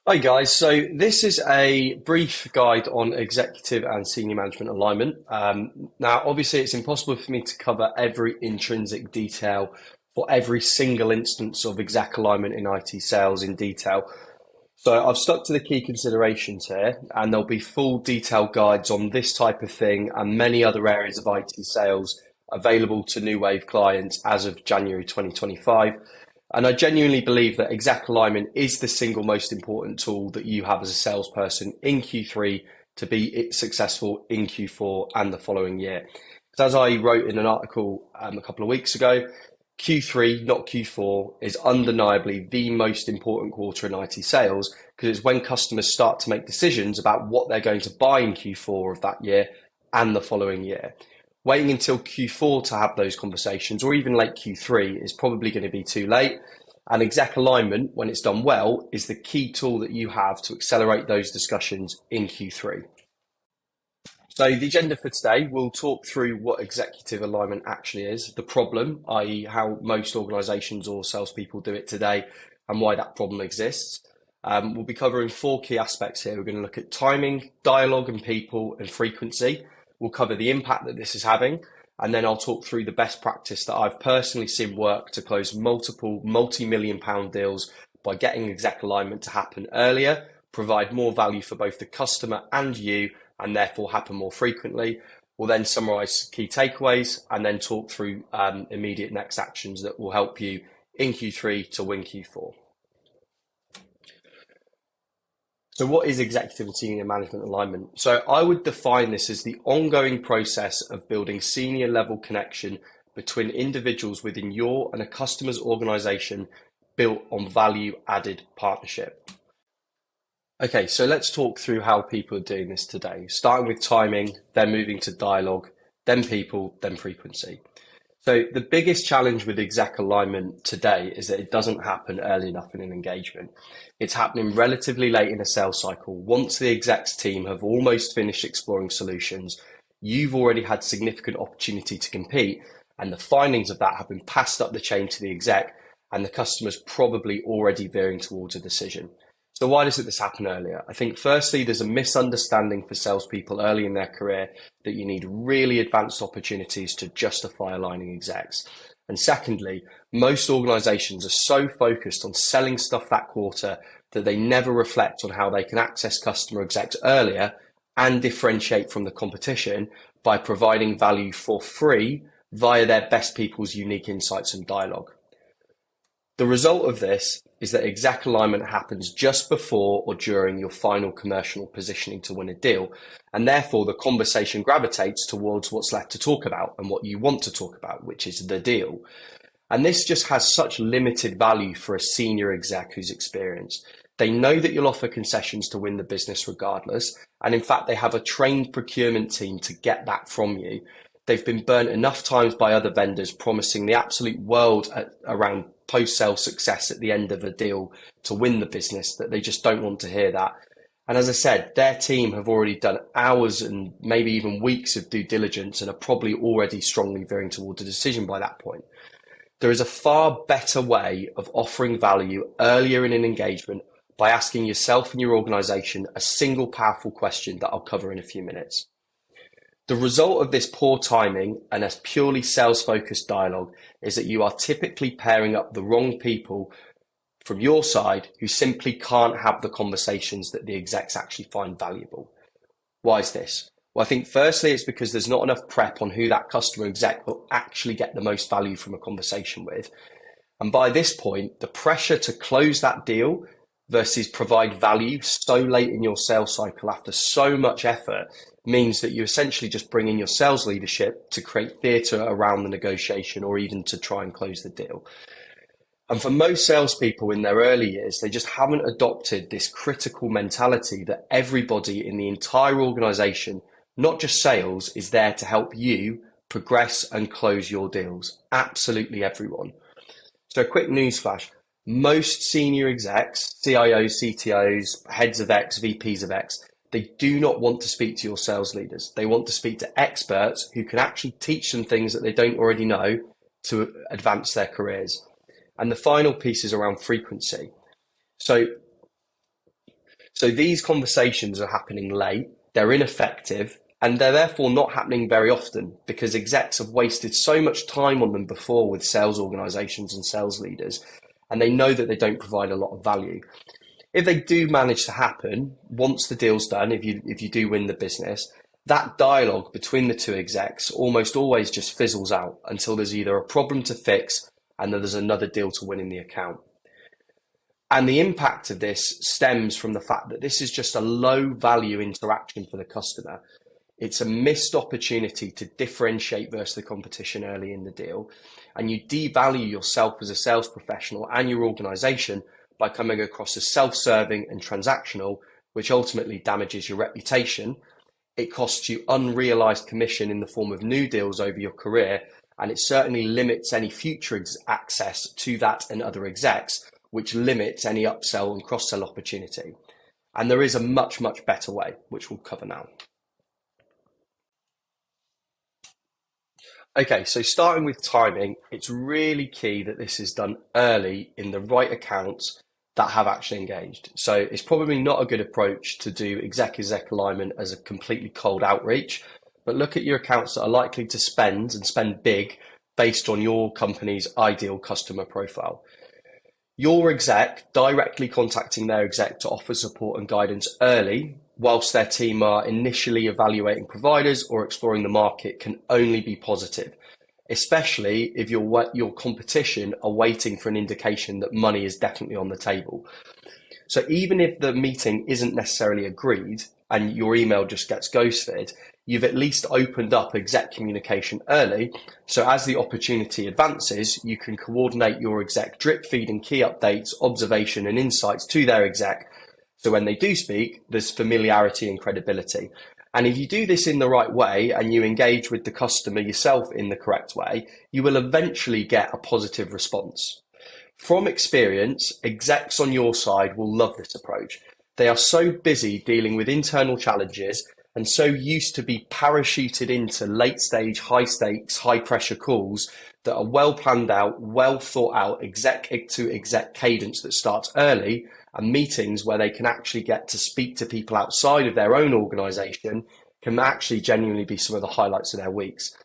Hi guys, so this is a brief guide on executive and senior management alignment. Now, obviously, it's impossible for me to cover every intrinsic detail for every single instance of exec alignment in IT sales in detail. So I've stuck to the key considerations here, and there'll be full detailed guides on this type of thing and many other areas of IT sales available to New Wave clients as of January 2025. And I genuinely believe that exec alignment is the single most important tool that you have as a salesperson in Q3 to be successful in Q4 and the following year. Because as I wrote in an article a couple of weeks ago, Q3, not Q4, is undeniably the most important quarter in IT sales because it's when customers start to make decisions about what they're going to buy in Q4 of that year and the following year. Waiting until Q4 to have those conversations, or even late Q3, is probably going to be too late. And exec alignment, when it's done well, is the key tool that you have to accelerate those discussions in Q3. So the agenda for today, we'll talk through what executive alignment actually is, the problem, i.e. how most organizations or salespeople do it today and why that problem exists. We'll be covering four key aspects here. We're going to look at timing, dialogue and people, and frequency. We'll cover the impact that this is having, and then I'll talk through the best practice that I've personally seen work to close multiple multi-million pound deals by getting exec alignment to happen earlier, provide more value for both the customer and you, and therefore happen more frequently. We'll then summarize key takeaways and then talk through immediate next actions that will help you in Q3 to win Q4. So what is executive and senior management alignment? So I would define this as the ongoing process of building senior level connection between individuals within your and a customer's organization built on value added partnership. Okay, so let's talk through how people are doing this today, starting with timing, then moving to dialogue, then people, then frequency. So the biggest challenge with exec alignment today is that it doesn't happen early enough in an engagement. It's happening relatively late in a sales cycle. Once the execs team have almost finished exploring solutions, you've already had significant opportunity to compete, and the findings of that have been passed up the chain to the exec, and the customer's probably already veering towards a decision. So why doesn't this happen earlier? I think firstly, there's a misunderstanding for salespeople early in their career that you need really advanced opportunities to justify aligning execs. And secondly, most organizations are so focused on selling stuff that quarter that they never reflect on how they can access customer execs earlier and differentiate from the competition by providing value for free via their best people's unique insights and dialogue. The result of this is that exec alignment happens just before or during your final commercial positioning to win a deal, and therefore the conversation gravitates towards what's left to talk about and what you want to talk about, which is the deal. And this just has such limited value for a senior exec who's experienced. They know that you'll offer concessions to win the business regardless, and in fact they have a trained procurement team to get that from you. They've been burnt enough times by other vendors promising the absolute world around post-sale success at the end of a deal to win the business that they just don't want to hear that. And as I said, their team have already done hours and maybe even weeks of due diligence and are probably already strongly veering towards a decision by that point. There is a far better way of offering value earlier in an engagement by asking yourself and your organization a single powerful question that I'll cover in a few minutes. The result of this poor timing and a purely sales-focused dialogue is that you are typically pairing up the wrong people from your side who simply can't have the conversations that the execs actually find valuable. Why is this? Well, I think firstly, it's because there's not enough prep on who that customer exec will actually get the most value from a conversation with. And by this point, the pressure to close that deal versus provide value so late in your sales cycle after so much effort means that you essentially just bring in your sales leadership to create theatre around the negotiation or even to try and close the deal. And for most salespeople in their early years, they just haven't adopted this critical mentality that everybody in the entire organization, not just sales, is there to help you progress and close your deals. Absolutely everyone. So a quick newsflash. Most senior execs, CIOs, CTOs, heads of X, VPs of X, they do not want to speak to your sales leaders. They want to speak to experts who can actually teach them things that they don't already know to advance their careers. And the final piece is around frequency. So So these conversations are happening late, they're ineffective, and they're therefore not happening very often because execs have wasted so much time on them before with sales organizations and sales leaders, and they know that they don't provide a lot of value. If they do manage to happen, once the deal's done, if you do win the business, that dialogue between the two execs almost always just fizzles out until there's either a problem to fix and then there's another deal to win in the account. And the impact of this stems from the fact that this is just a low value interaction for the customer. It's a missed opportunity to differentiate versus the competition early in the deal. And you devalue yourself as a sales professional and your organization by coming across as self-serving and transactional, which ultimately damages your reputation. It costs you unrealized commission in the form of new deals over your career, and it certainly limits any future access to that and other execs, which limits any upsell and cross-sell opportunity. And there is a much, much better way, which we'll cover now. Okay, so starting with timing, it's really key that this is done early in the right accounts that have actually engaged. So it's probably not a good approach to do exec alignment as a completely cold outreach, but look at your accounts that are likely to spend and spend big based on your company's ideal customer profile. Your exec directly contacting their exec to offer support and guidance early, whilst their team are initially evaluating providers or exploring the market, can only be positive, especially if your competition are waiting for an indication that money is definitely on the table. So even if the meeting isn't necessarily agreed and your email just gets ghosted, you've at least opened up exec communication early. So as the opportunity advances, you can coordinate your exec drip feed and key updates, observation and insights to their exec. So when they do speak, there's familiarity and credibility. And if you do this in the right way and you engage with the customer yourself in the correct way, you will eventually get a positive response. From experience, execs on your side will love this approach. They are so busy dealing with internal challenges and so used to be parachuted into late stage, high stakes, high pressure calls that are well planned out, well thought out exec to exec cadence that starts early, and meetings where they can actually get to speak to people outside of their own organization can actually genuinely be some of the highlights of their weeks.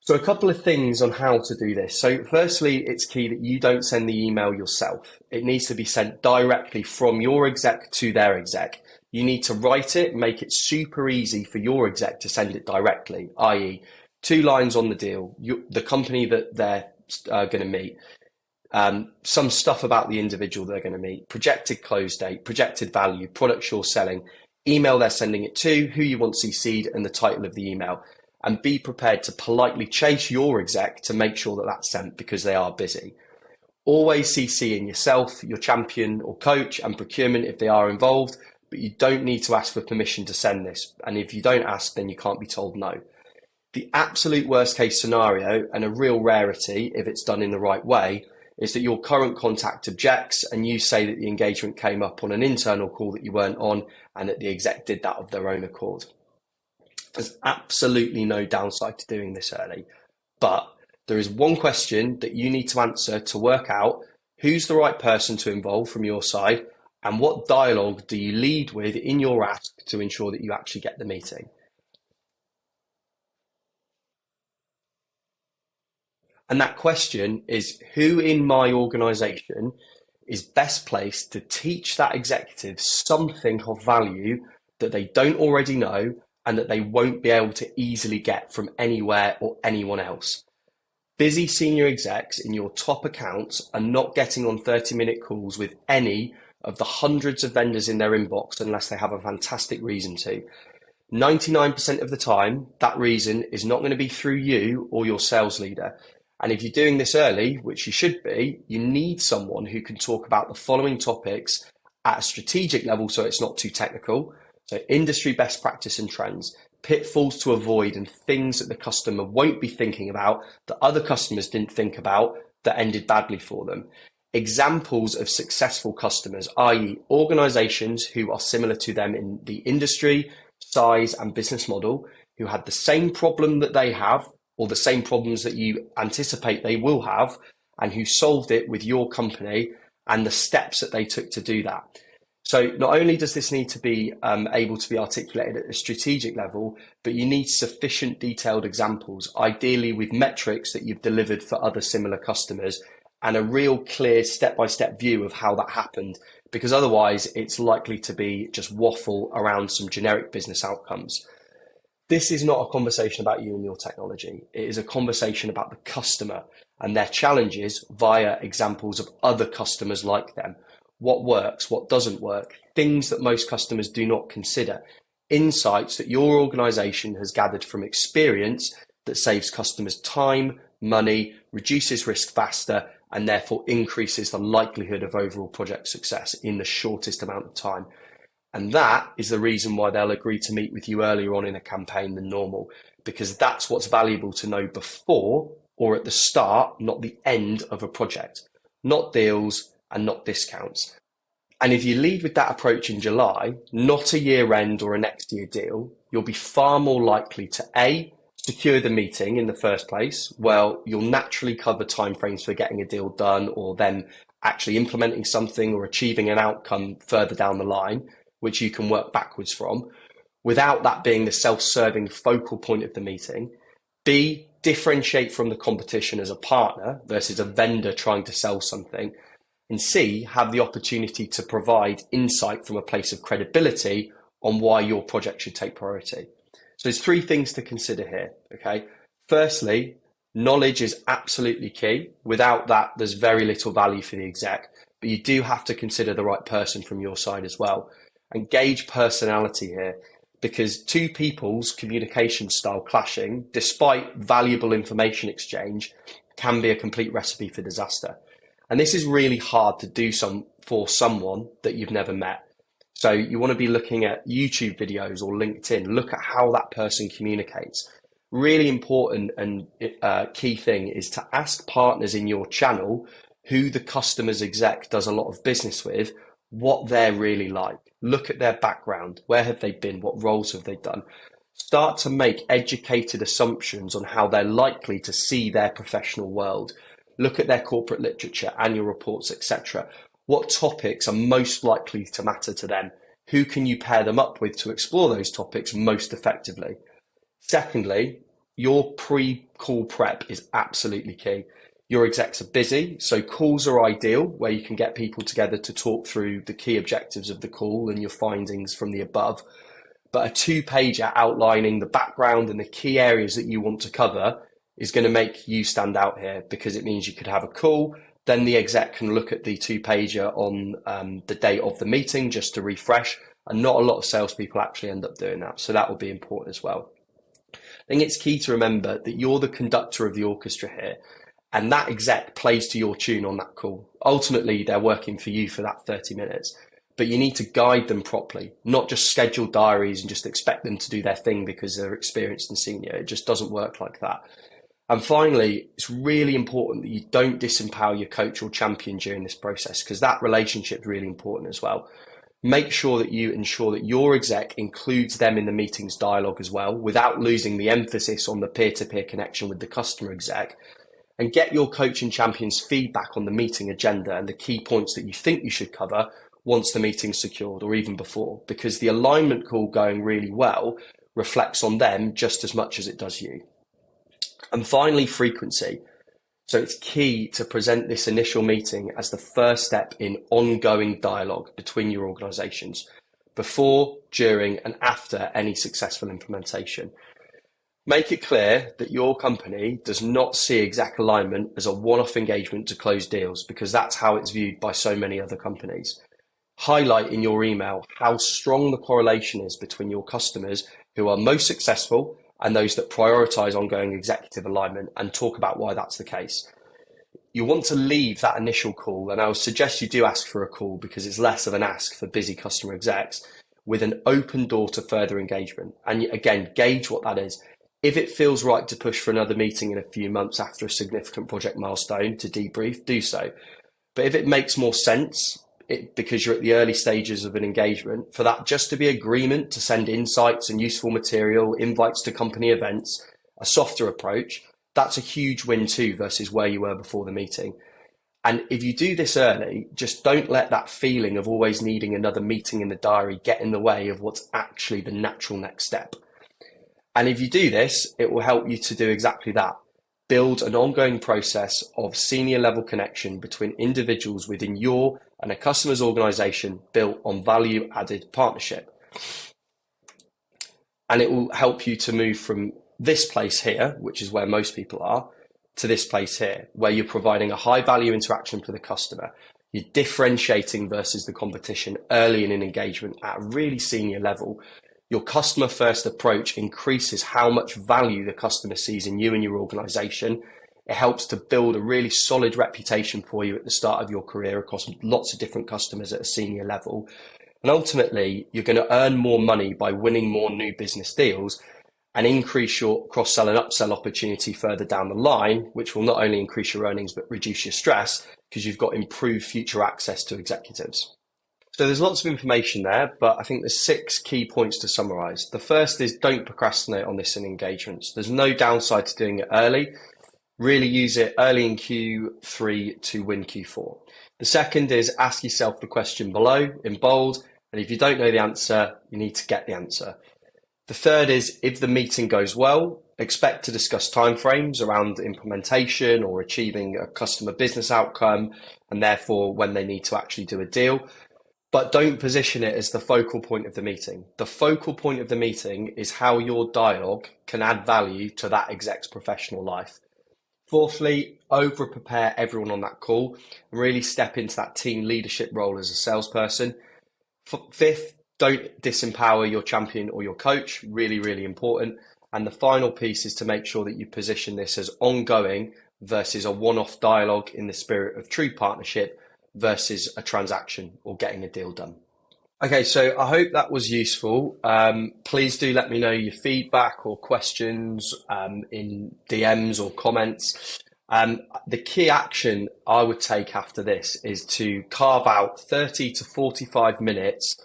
So a couple of things on how to do this. So firstly, it's key that you don't send the email yourself. It needs to be sent directly from your exec to their exec. You need to write it, make it super easy for your exec to send it directly, i.e. 2 lines on the deal, the company that they're going to meet, some stuff about the individual they're going to meet, projected close date, projected value, products you're selling, email they're sending it to, who you want CC'd, and the title of the email. And be prepared to politely chase your exec to make sure that that's sent because they are busy. Always CC in yourself, your champion or coach, and procurement if they are involved, but you don't need to ask for permission to send this. And if you don't ask, then you can't be told no. The absolute worst case scenario, and a real rarity if it's done in the right way, is that your current contact objects and you say that the engagement came up on an internal call that you weren't on and that the exec did that of their own accord. There's absolutely no downside to doing this early, but there is one question that you need to answer to work out who's the right person to involve from your side and what dialogue do you lead with in your ask to ensure that you actually get the meeting. And that question is, who in my organization is best placed to teach that executive something of value that they don't already know and that they won't be able to easily get from anywhere or anyone else. Busy senior execs in your top accounts are not getting on 30-minute calls with any of the hundreds of vendors in their inbox unless they have a fantastic reason to. 99% of the time, that reason is not going to be through you or your sales leader. And if you're doing this early, which you should be, you need someone who can talk about the following topics at a strategic level so it's not too technical. So industry best practice and trends, pitfalls to avoid and things that the customer won't be thinking about that other customers didn't think about that ended badly for them. Examples of successful customers, i.e. organizations who are similar to them in the industry, size and business model, who had the same problem that they have or the same problems that you anticipate they will have and who solved it with your company and the steps that they took to do that. So not only does this need to be able to be articulated at a strategic level, but you need sufficient detailed examples, ideally with metrics that you've delivered for other similar customers and a real clear step-by-step view of how that happened, because otherwise it's likely to be just waffle around some generic business outcomes. This is not a conversation about you and your technology. It is a conversation about the customer and their challenges via examples of other customers like them. What works, what doesn't work, things that most customers do not consider, insights that your organization has gathered from experience that saves customers time, money, reduces risk faster, and therefore increases the likelihood of overall project success in the shortest amount of time. And that is the reason why they'll agree to meet with you earlier on in a campaign than normal, because that's what's valuable to know before or at the start, not the end of a project, not deals and not discounts. And if you lead with that approach in July, not a year end or a next year deal, you'll be far more likely to A, secure the meeting in the first place. Well, you'll naturally cover timeframes for getting a deal done or then actually implementing something or achieving an outcome further down the line, which you can work backwards from, without that being the self-serving focal point of the meeting. B, differentiate from the competition as a partner versus a vendor trying to sell something. And C, have the opportunity to provide insight from a place of credibility on why your project should take priority. So there's three things to consider here, okay? Firstly, knowledge is absolutely key. Without that, there's very little value for the exec, but you do have to consider the right person from your side as well. And gauge personality here, because two people's communication style clashing, despite valuable information exchange, can be a complete recipe for disaster. And this is really hard to do for someone that you've never met. So you want to be looking at YouTube videos or LinkedIn, look at how that person communicates. Really important and key thing is to ask partners in your channel who the customer's exec does a lot of business with, what they're really like. Look at their background. Where have they been? What roles have they done? Start to make educated assumptions on how they're likely to see their professional world. Look at their corporate literature, annual reports, etc. What topics are most likely to matter to them? Who can you pair them up with to explore those topics most effectively? Secondly, your pre-call prep is absolutely key. Your execs are busy, so calls are ideal where you can get people together to talk through the key objectives of the call and your findings from the above. But a two-pager outlining the background and the key areas that you want to cover is going to make you stand out here, because it means you could have a call, then the exec can look at the two-pager on the date of the meeting just to refresh, and not a lot of salespeople actually end up doing that. So that will be important as well. I think it's key to remember that you're the conductor of the orchestra here, and that exec plays to your tune on that call. Ultimately, they're working for you for that 30 minutes, but you need to guide them properly, not just schedule diaries and just expect them to do their thing because they're experienced and senior. It just doesn't work like that. And finally, it's really important that you don't disempower your coach or champion during this process, because that relationship is really important as well. Make sure that you ensure that your exec includes them in the meeting's dialogue as well, without losing the emphasis on the peer-to-peer connection with the customer exec. And get your coach and champion's feedback on the meeting agenda and the key points that you think you should cover once the meeting's secured, or even before, because the alignment call going really well reflects on them just as much as it does you. And finally, frequency. So it's key to present this initial meeting as the first step in ongoing dialogue between your organizations, before, during, and after any successful implementation. Make it clear that your company does not see exec alignment as a one-off engagement to close deals, because that's how it's viewed by so many other companies. Highlight in your email how strong the correlation is between your customers who are most successful and those that prioritize ongoing executive alignment, and talk about why that's the case. You want to leave that initial call, and I would suggest you do ask for a call because it's less of an ask for busy customer execs, with an open door to further engagement. And again, gauge what that is. If it feels right to push for another meeting in a few months after a significant project milestone to debrief, do so. But if it makes more sense, because you're at the early stages of an engagement, for that just to be agreement to send insights and useful material, invites to company events, a softer approach, that's a huge win too versus where you were before the meeting. And if you do this early, just don't let that feeling of always needing another meeting in the diary get in the way of what's actually the natural next step. And if you do this, it will help you to do exactly that. Build an ongoing process of senior level connection between individuals within your and a customer's organization built on value added partnership. And it will help you to move from this place here, which is where most people are, to this place here, where you're providing a high value interaction for the customer. You're differentiating versus the competition early in an engagement at a really senior level. Your customer first approach increases how much value the customer sees in you and your organization. It helps to build a really solid reputation for you at the start of your career across lots of different customers at a senior level. And ultimately, you're going to earn more money by winning more new business deals and increase your cross-sell and upsell opportunity further down the line, which will not only increase your earnings, but reduce your stress because you've got improved future access to executives. So there's lots of information there, but I think there's 6 key points to summarize. The first is don't procrastinate on this in engagements. There's no downside to doing it early. Really use it early in Q3 to win Q4. The second is ask yourself the question below in bold, and if you don't know the answer, you need to get the answer. The third is if the meeting goes well, expect to discuss timeframes around implementation or achieving a customer business outcome, and therefore when they need to actually do a deal. But don't position it as the focal point of the meeting. The focal point of the meeting is how your dialogue can add value to that exec's professional life. Fourthly, over prepare everyone on that call and really step into that team leadership role as a salesperson. Fifth, don't disempower your champion or your coach. Really, really important. And the final piece is to make sure that you position this as ongoing versus a one-off dialogue in the spirit of true partnership versus a transaction or getting a deal done. Okay, so I hope that was useful. Please do let me know your feedback or questions in DMs or comments. The key action I would take after this is to carve out 30 to 45 minutes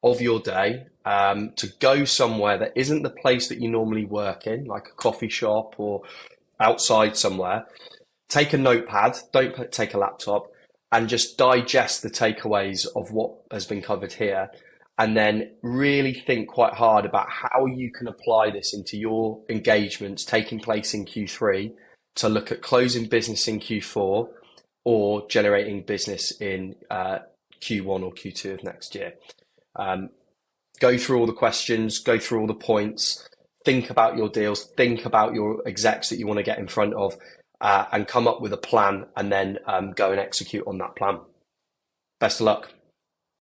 of your day to go somewhere that isn't the place that you normally work in, like a coffee shop or outside somewhere. Take a notepad, don't take a laptop, and just digest the takeaways of what has been covered here. And then really think quite hard about how you can apply this into your engagements taking place in Q3 to look at closing business in Q4 or generating business in Q1 or Q2 of next year. Go through all the questions, go through all the points, think about your deals, think about your execs that you want to get in front of, and come up with a plan and then go and execute on that plan. Best of luck.